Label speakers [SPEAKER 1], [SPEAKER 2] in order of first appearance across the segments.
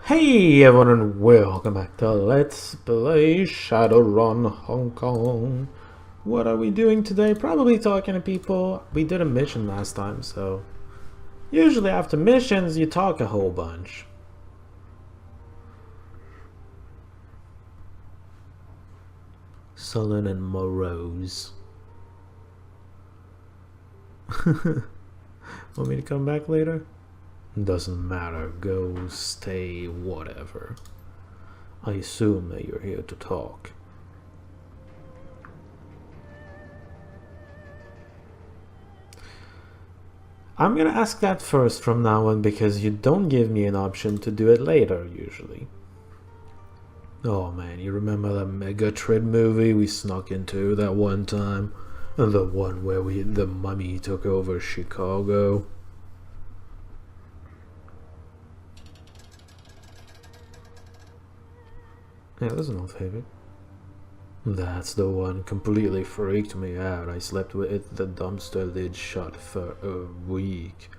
[SPEAKER 1] Hey everyone and welcome back to Let's Play Shadowrun Hong Kong. What are we doing today? Probably talking to people. We did a mission last time, so usually after missions you talk a whole bunch. Sullen and morose. Want me to come back later? Doesn't matter, go, stay, whatever. I assume that you're here to talk. I'm gonna ask that first from now on because you don't give me an option to do it later, usually. Oh man, you remember that Megatrid movie we snuck into that one time? The one where the mummy took over Chicago? Yeah, that's an old favorite. That's the one. Completely freaked me out. I slept with the dumpster lid shut for a week.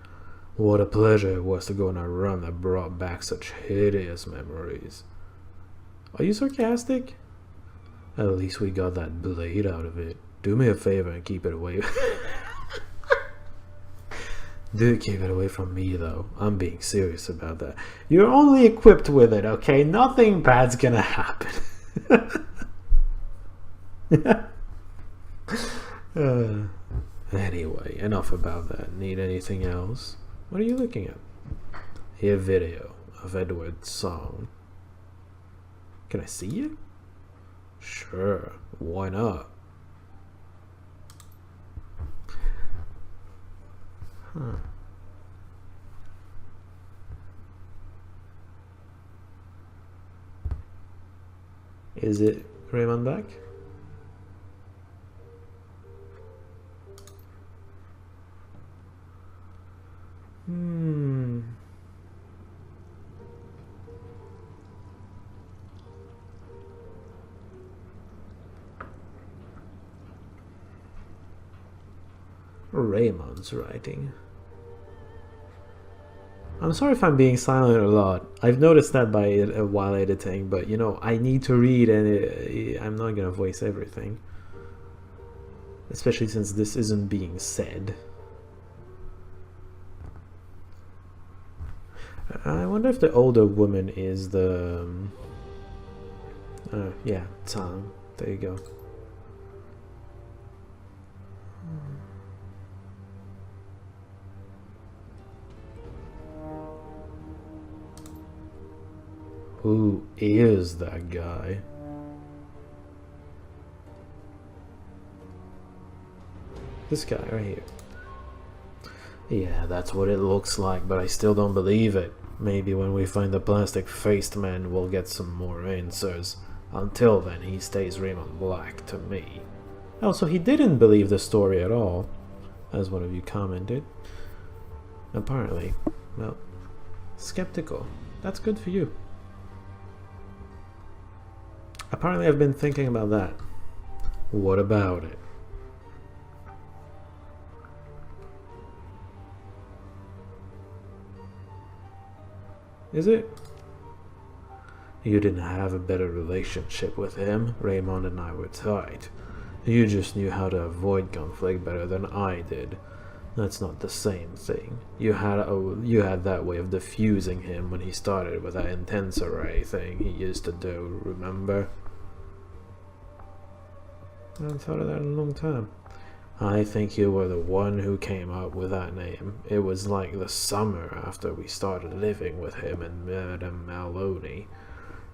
[SPEAKER 1] What a pleasure it was to go on a run that brought back such hideous memories. Are you sarcastic? At least we got that blade out of it. Do me a favor and keep it away. Do keep it away from me, though. I'm being serious about that. You're only equipped with it, okay? Nothing bad's gonna happen. Anyway, enough about that. Need anything else? What are you looking at? Here, video of Edward's song. Can I see you? Sure, why not? Huh. Is it Raymond back? Raymond's writing. I'm sorry if I'm being silent a lot. I've noticed that while editing, but you know, I need to read and I'm not gonna voice everything. Especially since this isn't being said. I wonder if the older woman is the... yeah, Tom. There you go. Who is that guy? This guy right here. Yeah, that's what it looks like, but I still don't believe it. Maybe when we find the plastic-faced man, we'll get some more answers. Until then, he stays Raymond Black to me. Oh, so he didn't believe the story at all, as one of you commented. Apparently. Well, skeptical. That's good for you. Apparently I've been thinking about that. What about it? Is it? You didn't have a better relationship with him. Raymond and I were tight. You just knew how to avoid conflict better than I did. That's not the same thing. You had that way of diffusing him when he started with that intense array thing he used to do, remember? I haven't thought of that in a long time. I think you were the one who came up with that name. It was like the summer after we started living with him and Madame Maloney.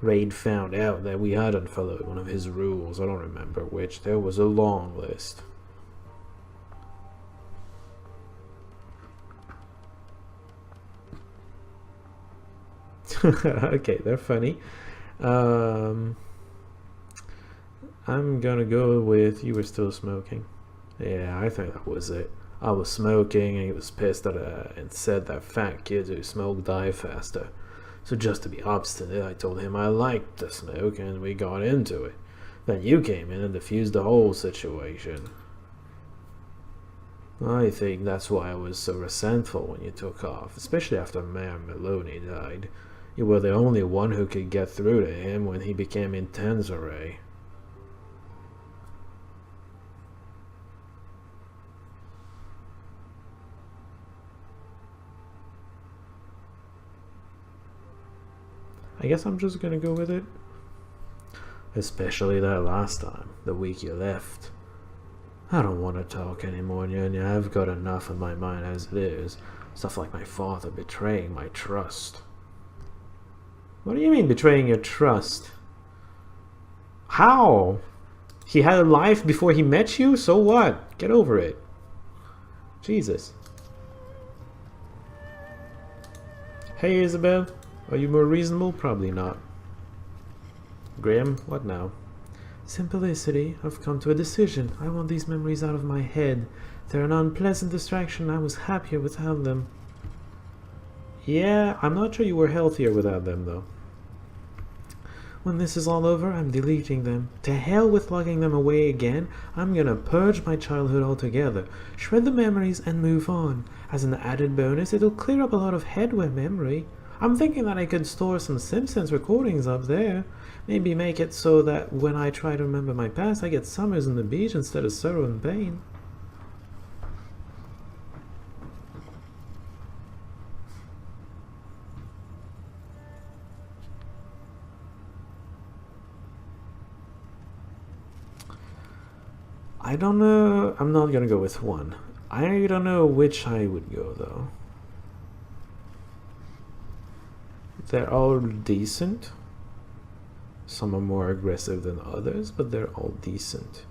[SPEAKER 1] Raid found out that we hadn't followed one of his rules. I don't remember which. There was a long list. Okay, they're funny. I'm gonna go with you were still smoking. Yeah, I think that was it. I was smoking and he was pissed at and said that fat kids who smoke die faster. So just to be obstinate, I told him I liked the smoke and we got into it. Then you came in and diffused the whole situation. I think that's why I was so resentful when you took off, especially after Mayor Maloney died. You were the only one who could get through to him when he became intense array. I guess I'm just gonna go with it. Especially that last time, the week you left. I don't want to talk anymore, Nyonya. I've got enough on my mind as it is. Stuff like my father betraying my trust. What do you mean betraying your trust? How? He had a life before he met you? So what? Get over it. Jesus. Hey Isabel, are you more reasonable? Probably not. Graham, what now? Simplicity. I've come to a decision. I want these memories out of my head. They're an unpleasant distraction. I was happier without them. Yeah, I'm not sure you were healthier without them, though. When this is all over, I'm deleting them. To hell with logging them away again. I'm gonna purge my childhood altogether. Shred the memories and move on. As an added bonus, it'll clear up a lot of headwear memory. I'm thinking that I could store some Simpsons recordings up there. Maybe make it so that when I try to remember my past, I get summers on the beach instead of sorrow and pain. I don't know. I'm not gonna go with one. I don't know which I would go though. They're all decent. Some are more aggressive than others, but they're all decent.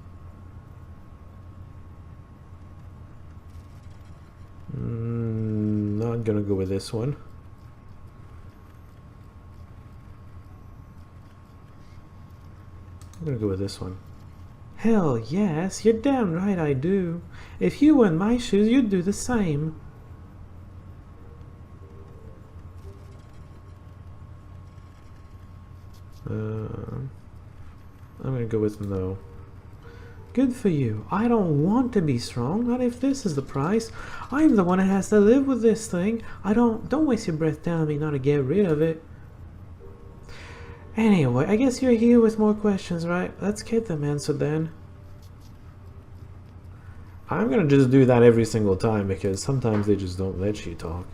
[SPEAKER 1] Not gonna go with this one. I'm gonna go with this one. Hell yes, you're damn right I do. If you were in my shoes, you'd do the same. I'm gonna go with no. Good for you. I don't want to be strong, not if this is the price. I'm the one that has to live with this thing. Don't waste your breath telling me not to get rid of it. Anyway, I guess you're here with more questions, right? Let's get them answered then. I'm gonna just do that every single time because sometimes they just don't let you talk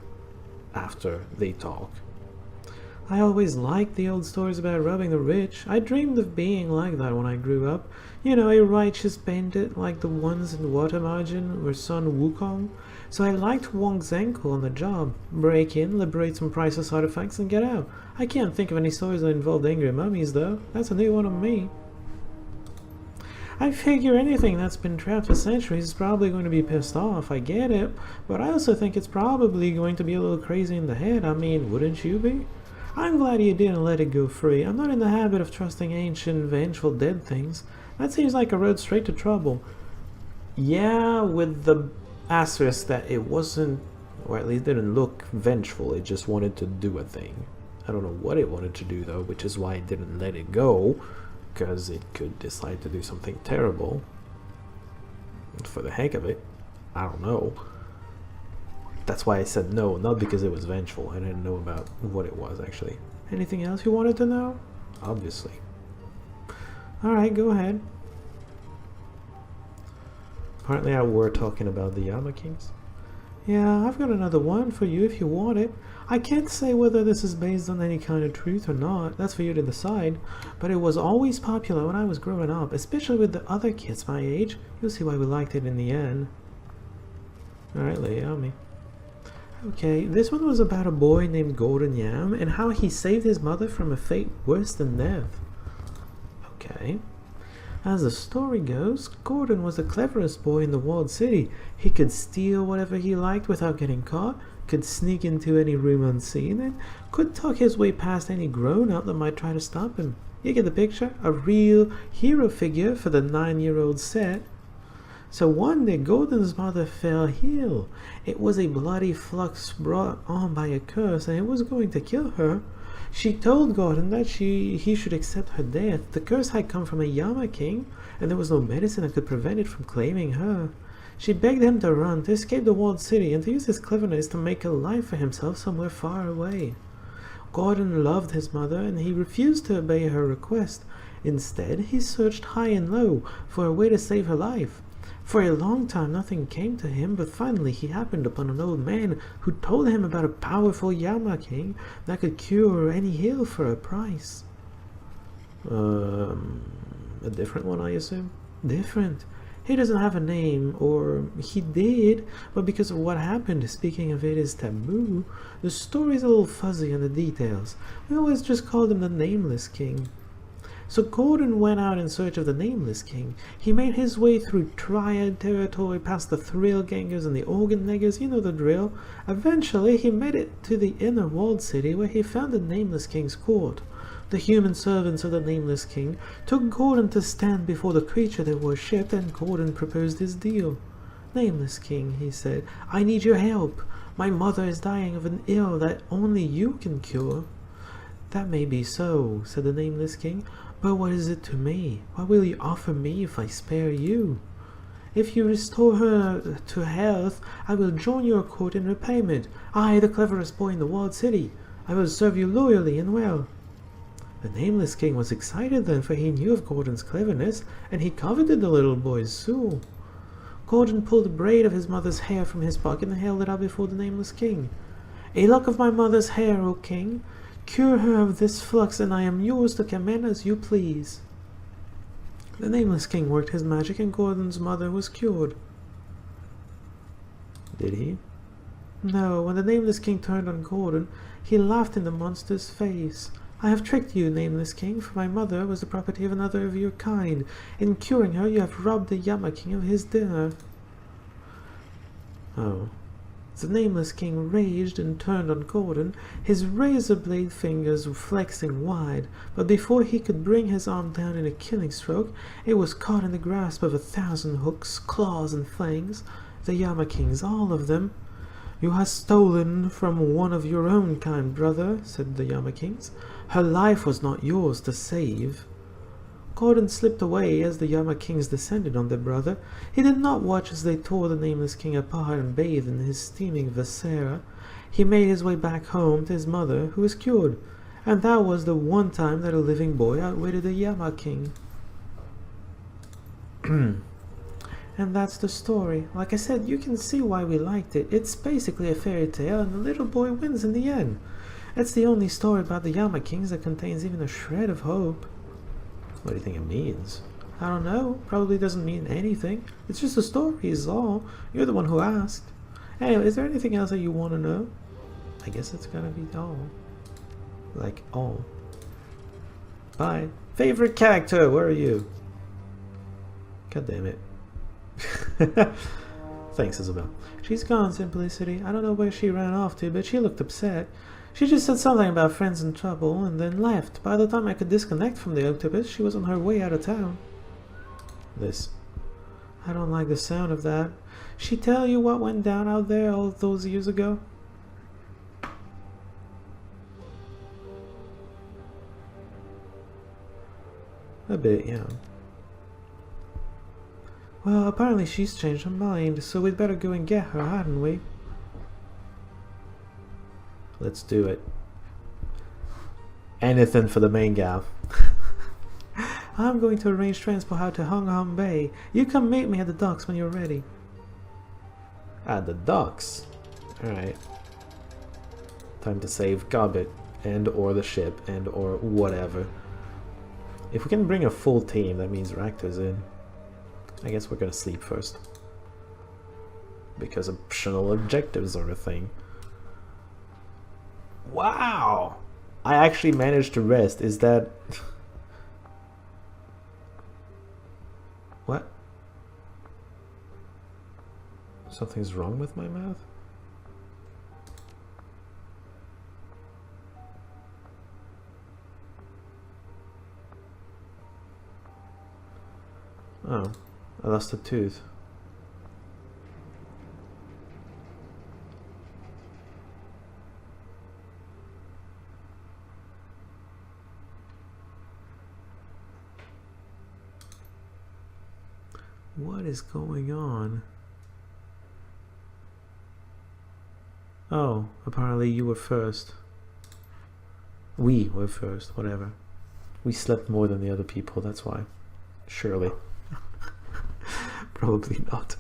[SPEAKER 1] after they talk. I always liked the old stories about robbing the rich. I dreamed of being like that when I grew up. You know, a righteous bandit like the ones in Water Margin or Sun Wukong. So I liked Wong Zhenko on the job. Break in, liberate some priceless artifacts, and get out. I can't think of any stories that involved angry mummies, though. That's a new one on me. I figure anything that's been trapped for centuries is probably going to be pissed off. I get it. But I also think it's probably going to be a little crazy in the head. I mean, wouldn't you be? I'm glad you didn't let it go free. I'm not in the habit of trusting ancient, vengeful dead things. That seems like a road straight to trouble. Yeah, with the asterisk that it wasn't, or at least didn't look vengeful. It just wanted to do a thing. I don't know what it wanted to do though, which is why it didn't let it go, because it could decide to do something terrible. For the heck of it. I don't know. That's why I said no, not because it was vengeful. I didn't know about what it was, actually. Anything else you wanted to know? Obviously. Alright, go ahead. Apparently I were talking about the Yama Kings. Yeah, I've got another one for you if you want it. I can't say whether this is based on any kind of truth or not. That's for you to decide. But it was always popular when I was growing up, especially with the other kids my age. You'll see why we liked it in the end. Alright, lay it on me. Okay, this one was about a boy named Golden Yam and how he saved his mother from a fate worse than death. Okay. As the story goes, Gordon was the cleverest boy in the walled city. He could steal whatever he liked without getting caught, could sneak into any room unseen, and could talk his way past any grown-up that might try to stop him. You get the picture? A real hero figure for the 9-year-old set. So one day Gordon's mother fell ill. It was a bloody flux brought on by a curse, and it was going to kill her. She told Gordon that he should accept her death. The curse had come from a Yama King, and there was no medicine that could prevent it from claiming her. She begged him to run, to escape the walled city, and to use his cleverness to make a life for himself somewhere far away. Gordon loved his mother, and he refused to obey her request. Instead, he searched high and low for a way to save her life. For a long time nothing came to him, but finally he happened upon an old man who told him about a powerful Yama King that could cure any ill for a price. A different one, I assume? Different. He doesn't have a name, or he did, but because of what happened, speaking of it is taboo, the story's a little fuzzy on the details. We always just called him the Nameless King. So Gordon went out in search of the Nameless King. He made his way through Triad territory, past the Thrill Gangers and the Organ Neggers, you know the drill. Eventually, he made it to the inner walled city, where he found the Nameless King's court. The human servants of the Nameless King took Gordon to stand before the creature they worshipped, and Gordon proposed his deal. "Nameless King," he said, "I need your help. My mother is dying of an ill that only you can cure." "That may be so," said the Nameless King, "but what is it to me? What will you offer me if I spare you?" "If you restore her to health, I will join your court in repayment. I, the cleverest boy in the walled city. I will serve you loyally and well." The Nameless King was excited then, for he knew of Gordon's cleverness, and he coveted the little boy's soul. Gordon pulled a braid of his mother's hair from his pocket and held it out before the Nameless King. "A lock of my mother's hair, O King. Cure her of this flux, and I am yours to command as you please." The Nameless King worked his magic, and Gordon's mother was cured. Did he? No, when the Nameless King turned on Gordon, he laughed in the monster's face. "I have tricked you, Nameless King, for my mother was the property of another of your kind. In curing her, you have robbed the Yama King of his dinner." Oh. The Nameless King raged and turned on Gordon, his razor-blade fingers flexing wide, but before he could bring his arm down in a killing stroke, it was caught in the grasp of 1,000 hooks, claws, and fangs. The Yama King's, all of them. "You have stolen from one of your own kind, brother," said the Yama Kings. "Her life was not yours to save." Gordon slipped away as the Yama Kings descended on their brother. He did not watch as they tore the Nameless King apart and bathed in his steaming viscera. He made his way back home to his mother, who was cured, and that was the one time that a living boy outwitted the Yama King. And that's the story. Like I said, you can see why we liked it. It's basically a fairy tale, and the little boy wins in the end. It's the only story about the Yama Kings that contains even a shred of hope. What do you think it means? I don't know. Probably doesn't mean anything. It's just a story is all. You're the one who asked. Anyway, is there anything else that you want to know? I guess it's gonna be all. Like all. Bye. Favorite character, where are you? God damn it. Thanks, Isabel. She's gone, Simplicity. I don't know where she ran off to, but she looked upset. She just said something about friends in trouble and then left. By the time I could disconnect from the octopus, she was on her way out of town. This. I don't like the sound of that. She tell you what went down out there all those years ago? A bit, yeah. Well, apparently she's changed her mind, so we'd better go and get her, hadn't we? Let's do it. Anything for the main gal. I'm going to arrange transport out to Hong Kong Bay. You come meet me at the docks when you're ready. At the docks? Alright. Time to save Gobbet and or the ship and or whatever. If we can bring a full team, that means Rakta's in. I guess we're gonna sleep first. Because optional objectives are a thing. Wow! I actually managed to rest. Is that... What? Something's wrong with my mouth? Oh, I lost a tooth. What is going on? Oh, apparently you were first. We were first, whatever. We slept more than the other people, that's why. Surely. Probably not.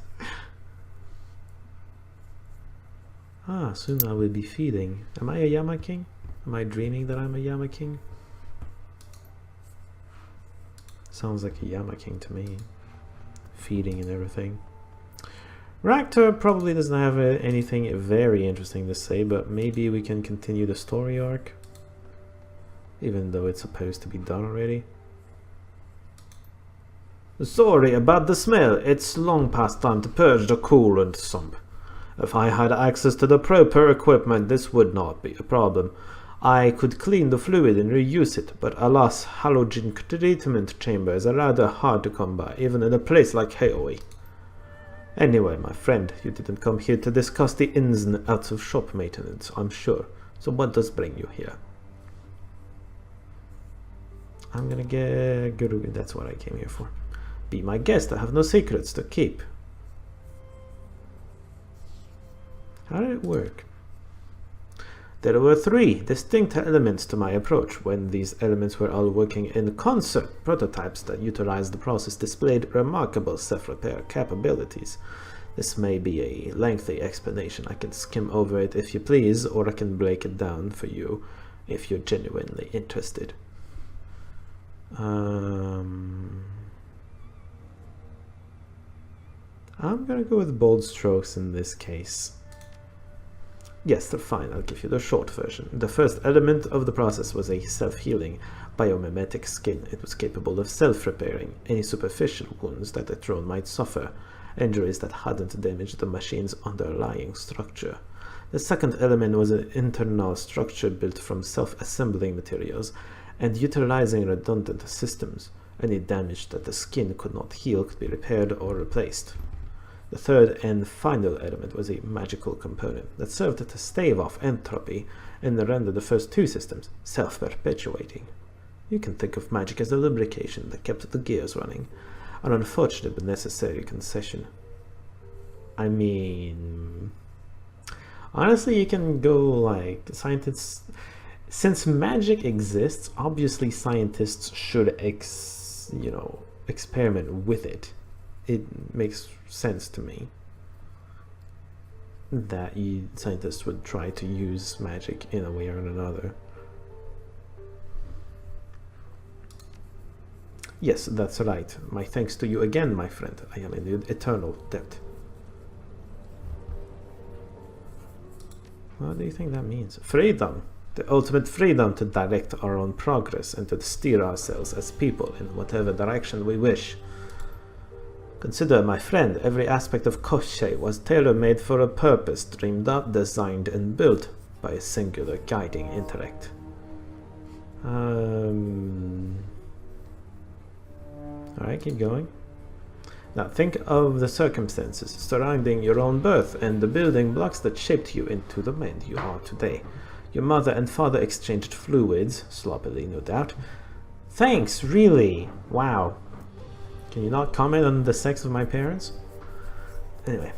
[SPEAKER 1] Ah, soon I will be feeding. Am I a Yama King? Am I dreaming that I'm a Yama King? Sounds like a Yama King to me. Feeding and everything. Raktor probably doesn't have anything very interesting to say, but maybe we can continue the story arc. Even though it's supposed to be done already. Sorry about the smell. It's long past time to purge the coolant sump. If I had access to the proper equipment, this would not be a problem. I could clean the fluid and reuse it, but alas, halogen treatment chambers are rather hard to come by, even in a place like Haoi. Anyway, my friend, you didn't come here to discuss the ins and outs of shop maintenance, I'm sure. So what does bring you here? I'm gonna get Guru, that's what I came here for. Be my guest, I have no secrets to keep. How did it work? There were 3 distinct elements to my approach. When these elements were all working in concert, prototypes that utilized the process displayed remarkable self-repair capabilities. This may be a lengthy explanation. I can skim over it if you please, or I can break it down for you if you're genuinely interested. I'm gonna go with bold strokes in this case. Yes, they're fine. I'll give you the short version. The first element of the process was a self-healing biomimetic skin. It was capable of self-repairing any superficial wounds that a drone might suffer, injuries that hadn't damaged the machine's underlying structure. The second element was an internal structure built from self-assembling materials and utilizing redundant systems. Any damage that the skin could not heal could be repaired or replaced. The third and final element was a magical component that served to stave off entropy and render the first 2 systems self-perpetuating. You can think of magic as a lubrication that kept the gears running, an unfortunate but necessary concession. I mean, honestly, you can go like scientists. Since magic exists, obviously scientists should experiment with it. It makes sense to me that scientists would try to use magic in a way or another. Yes, that's right. My thanks to you again, my friend. I am in eternal debt. What do you think that means? Freedom! The ultimate freedom to direct our own progress and to steer ourselves as people in whatever direction we wish. Consider, my friend, every aspect of Koshei was tailor-made for a purpose, dreamed up, designed, and built by a singular guiding intellect. Alright, keep going. Now think of the circumstances surrounding your own birth and the building blocks that shaped you into the man you are today. Your mother and father exchanged fluids, sloppily no doubt. Thanks, really? Wow. Can you not comment on the sex of my parents? Anyway,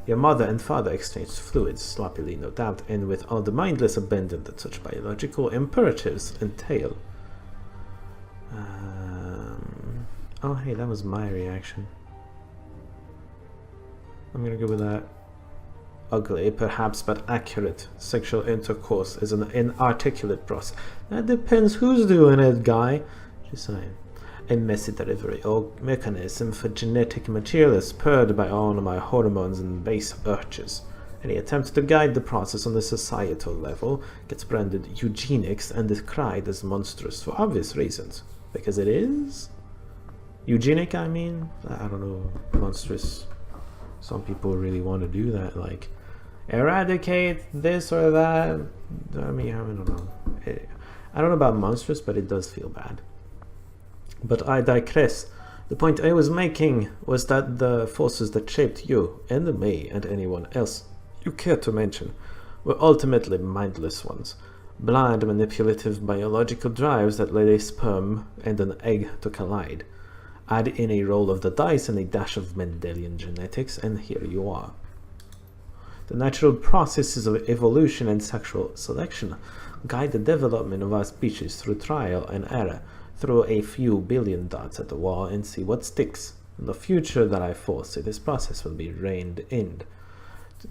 [SPEAKER 1] your mother and father exchanged fluids, sloppily no doubt, and with all the mindless abandon that such biological imperatives entail. Oh hey, that was my reaction. I'm gonna go with that. Ugly, perhaps, but accurate. Sexual intercourse is an inarticulate process. That depends who's doing it, guy. Just saying. A messy delivery or mechanism for genetic material is spurred by all my hormones and base urges. Any attempt to guide the process on the societal level gets branded eugenics and decried as monstrous for obvious reasons. Because it is? Eugenic, I mean? I don't know. Monstrous. Some people really want to do that, like eradicate this or that. I mean, I don't know. I don't know about monstrous, but it does feel bad. But I digress. The point I was making was that the forces that shaped you, and me, and anyone else you care to mention, were ultimately mindless ones. Blind, manipulative biological drives that led a sperm and an egg to collide. Add in a roll of the dice and a dash of Mendelian genetics, and here you are. The natural processes of evolution and sexual selection guide the development of our species through trial and error, throw a few billion dots at the wall and see what sticks. In the future that I foresee, this process will be reined in,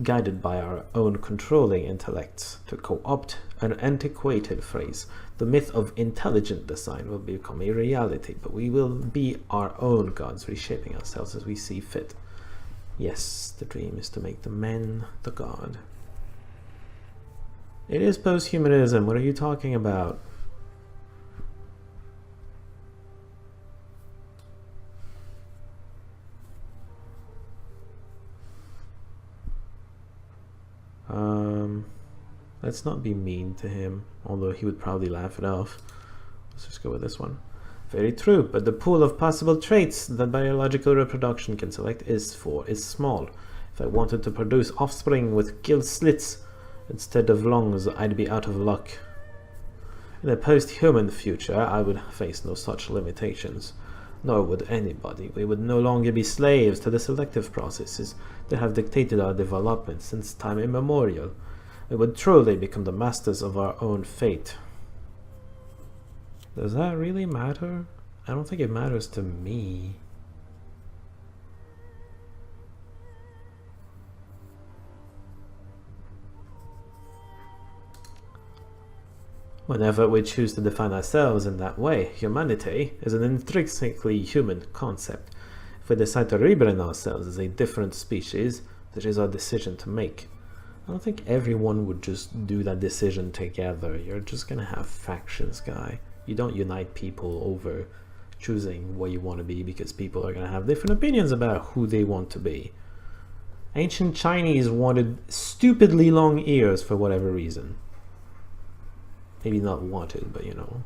[SPEAKER 1] guided by our own controlling intellects. To co-opt an antiquated phrase, the myth of intelligent design will become a reality, but we will be our own gods, reshaping ourselves as we see fit. Yes, the dream is to make the man the god. It is posthumanism. What are you talking about? Let's not be mean to him, although he would probably laugh it off. Let's just go with this one. Very true, but the pool of possible traits that biological reproduction can select is small. If I wanted to produce offspring with gill slits instead of lungs, I'd be out of luck. In a post-human future, I would face no such limitations. Nor would anybody. We would no longer be slaves to the selective processes that have dictated our development since time immemorial. We would truly become the masters of our own fate. Does that really matter? I don't think it matters to me. Whenever we choose to define ourselves in that way, humanity is an intrinsically human concept. If we decide to rebrand ourselves as a different species, that is our decision to make. I don't think everyone would just do that decision together. You're just gonna have factions, guy. You don't unite people over choosing what you want to be, because people are gonna have different opinions about who they want to be. Ancient Chinese wanted stupidly long ears for whatever reason. Maybe not wanted, but you know,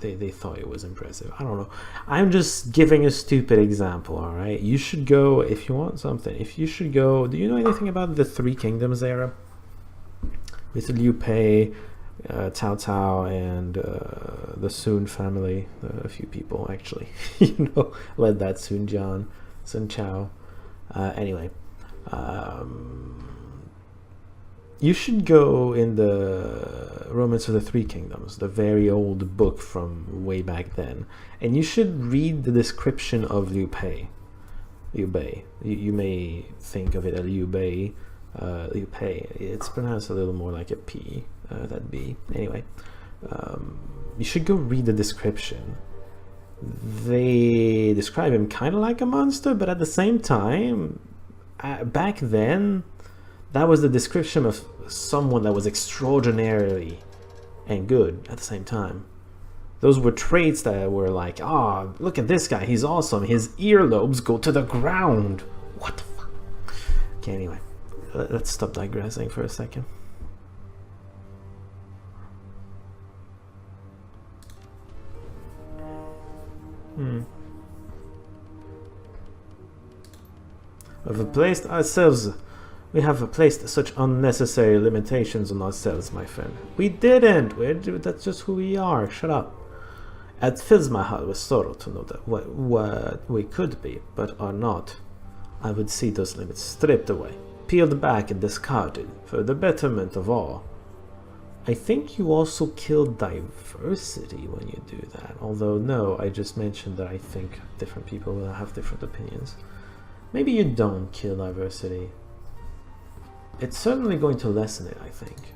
[SPEAKER 1] they thought it was impressive. I don't know. I'm just giving a stupid example, all right? You should go, if you want something, if you should go, do you know anything about the Three Kingdoms era? With Liu Pei, Cao Cao, and the Sun family, a few people actually, you know, led that Sun Jian, Sun Chao. Anyway, you should go in the Romance of the Three Kingdoms, the very old book from way back then, and you should read the description of Liu Pei. Liu Bei. You may think of it as Liu Bei, Liu Pei. It's pronounced a little more like a P than B. Anyway, you should go read the description. They describe him kind of like a monster, but at the same time, back then, that was the description of someone that was extraordinarily and good at the same time. Those were traits that were like, oh, look at this guy, he's awesome. His earlobes go to the ground. What the fuck? Okay, anyway, let's stop digressing for a second. We have placed such unnecessary limitations on ourselves, my friend. We didn't! That's just who we are. Shut up. It fills my heart with sorrow to know that what we could be, but are not. I would see those limits stripped away, peeled back and discarded for the betterment of all. I think you also kill diversity when you do that. Although, no, I just mentioned that I think different people will have different opinions. Maybe you don't kill diversity. It's certainly going to lessen it, I think.